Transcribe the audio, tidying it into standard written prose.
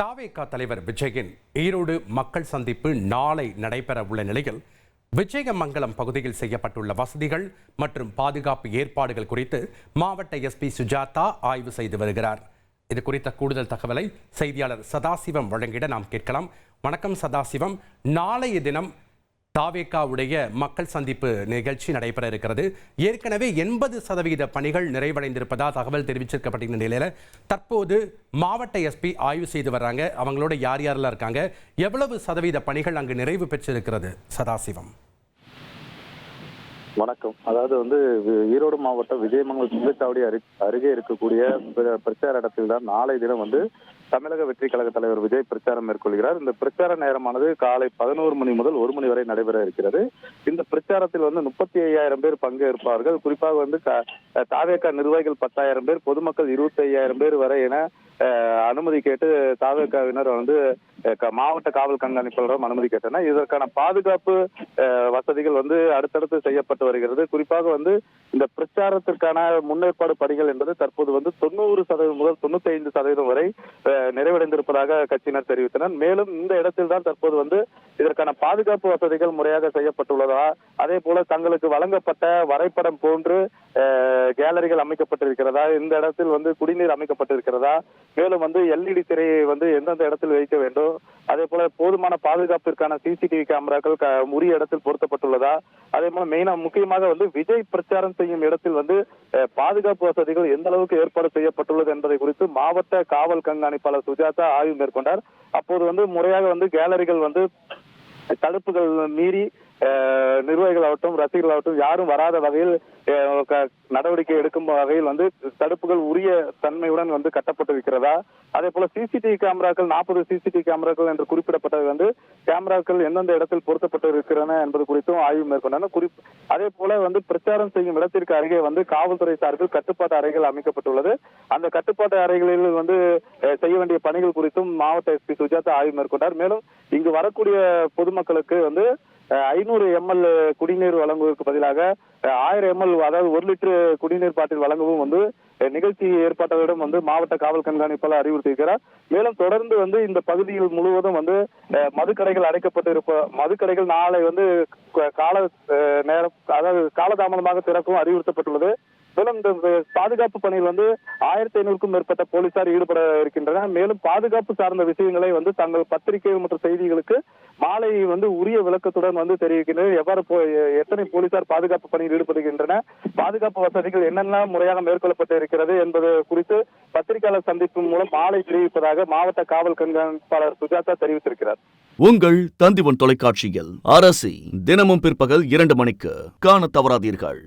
தாவேகா தலைவர் விஜயின் ஈரோடு மக்கள் சந்திப்பு நாளை நடைபெற உள்ள நிலையில் விஜயமங்கலம் பகுதியில் செய்யப்பட்டுள்ள வசதிகள் மற்றும் பாதுகாப்பு ஏற்பாடுகள் குறித்து மாவட்ட எஸ்பி சுஜாதா ஆய்வு செய்து வருகிறார். இது குறித்த கூடுதல் தகவலை செய்தியாளர் சதாசிவம் வழங்கிட நாம் கேட்கலாம். வணக்கம் சதாசிவம். நாளைய தினம் தாவேகாவுடைய மக்கள் சந்திப்பு நிகழ்ச்சி நடைபெற இருக்கிறது. ஏற்கனவே 80% பணிகள் நிறைவடைந்திருப்பதா தகவல் தெரிவிச்சிருக்கப்பட்ட நிலையில தற்போது மாவட்ட எஸ்பி ஆய்வு செய்து வர்றாங்க. அவங்களோட யார் யாரெல்லாம் இருக்காங்க, எவ்வளவு சதவீத பணிகள் அங்கு நிறைவு பெற்றிருக்கிறது? சதாசிவம் வணக்கம். அதாவது ஈரோடு மாவட்டம் விஜயமங்கலம் சுங்கச்சாவடி அருகே இருக்கக்கூடிய பிரச்சார இடத்தில் தான் நாளை தினம் தமிழக வெற்றி கழக தலைவர் விஜய் பிரச்சாரம் மேற்கொள்கிறார். இந்த பிரச்சார நேரமானது காலை 11 மணி முதல் 1 மணி வரை நடைபெற இருக்கிறது. இந்த பிரச்சாரத்தில் 35,000 பேர் பங்கேற்பார்கள். குறிப்பாக தாவேகா நிர்வாகிகள் 10,000 பேர், பொதுமக்கள் 25,000 பேர் வரை என அனுமதி கேட்டு தாவேகாவினர் மாவட்ட காவல் கண்காணிப்பாளரும் அனுமதி கேட்டனர். இதற்கான பாதுகாப்பு வசதிகள் அடுத்தடுத்து செய்யப்பட்டு வருகிறது. குறிப்பாக இந்த பிரச்சாரத்திற்கான முன்னேற்பாடு பணிகள் என்பது தற்போது 90% முதல் 95% வரை நிறைவடைந்திருப்பதாக கட்சியினர் தெரிவித்தனர். மேலும் இந்த இடத்தில் தான் தற்போது இதற்கான பாதுகாப்பு வசதிகள் முறையாக செய்யப்பட்டுள்ளதா, அதே போல தங்களுக்கு வழங்கப்பட்ட வரைபடம் போன்று கேலரிகள் அமைக்கப்பட்டிருக்கிறதா, இந்த இடத்தில் குடிநீர் அமைக்கப்பட்டிருக்கிறதா, மேலும் LED திரையை எந்தெந்த இடத்தில் வைக்க வேண்டும், அதே போல போதுமான பாதுகாப்பிற்கான CCTV கேமராக்கள் உரிய இடத்தில் பொருத்தப்பட்டுள்ளதா, அதே போல முக்கியமாக விஜய் பிரச்சாரம் செய்யும் இடத்தில் பாதுகாப்பு வசதிகள் எந்த அளவுக்கு ஏற்பாடு செய்யப்பட்டுள்ளது என்பதை குறித்து மாவட்ட காவல் கண்காணிப்பாளர் சுஜாதா ஆய்வு மேற்கொண்டார். அப்போது முறையாக கேலரிகள் தடுப்புகள் மீறி நிர்வாகிகளாகட்டும் ரசிகர்களாகட்டும் யாரும் வராத வகையில் நடவடிக்கை எடுக்கும் வகையில் தடுப்புகள் உரிய தன்மையுடன் கட்டப்பட்டிருக்கிறதா, அதே போல CCTV கேமராக்கள் 40 CCTV கேமராக்கள் என்று குறிப்பிடப்பட்டது கேமராக்கள் எந்தெந்த இடத்தில் பொருத்தப்பட்டு இருக்கிறன என்பது குறித்தும் ஆய்வு மேற்கொண்டனர். அதே போல பிரச்சாரம் செய்யும் இடத்திற்கு அருகே காவல்துறை சார்பில் கட்டுப்பாட்டு அறைகள் அமைக்கப்பட்டுள்ளது. அந்த கட்டுப்பாட்டு அறைகளில் செய்ய வேண்டிய பணிகள் குறித்தும் மாவட்ட எஸ்பி சுஜாதா ஆய்வு மேற்கொண்டார். மேலும் இங்கு வரக்கூடிய பொதுமக்களுக்கு 500 ml குடிநீர் வழங்குவதற்கு பதிலாக 1000 ml, அதாவது 1 லிட்டர் குடிநீர் பாட்டில் வழங்கவும் நிகழ்ச்சி ஏற்பாட்டாளரிடம் மாவட்ட காவல் கண்காணிப்பாளர் அறிவுறுத்தியிருக்கிறார். மேலும் தொடர்ந்து இந்த பகுதியில் முழுவதும் மதுக்கடைகள் மதுக்கடைகள் நாளை கால நேரம், அதாவது காலதாமதமாக திறக்கவும் அறிவுறுத்தப்பட்டுள்ளது. மேலும் இந்த பாதுகாப்பு பணியில் 1500க்கும் மேற்பட்ட போலீசார் ஈடுபட இருக்கின்றனர். மேலும் பாதுகாப்பு சார்ந்த விஷயங்களை தங்கள் பத்திரிகை மற்றும் செய்திகளுக்கு மாலை உரிய விளக்கத்துடன் தெரிவிக்கின்றனர். எத்தனை போலீசார் பாதுகாப்பு பணியில் ஈடுபடுகின்றன, பாதுகாப்பு வசதிகள் என்னென்ன முறையாக மேற்கொள்ளப்பட்டு இருக்கிறது என்பது குறித்து பத்திரிகையாளர் சந்திப்பு மூலம் மாலை தெரிவிப்பதாக மாவட்ட காவல் கண்காணிப்பாளர் சுஜாதா தெரிவித்திருக்கிறார். உங்கள் தந்திவன் தொலைக்காட்சியில் அரசி தினமும் பிற்பகல் 2 மணிக்கு காண தவறாதீர்கள்.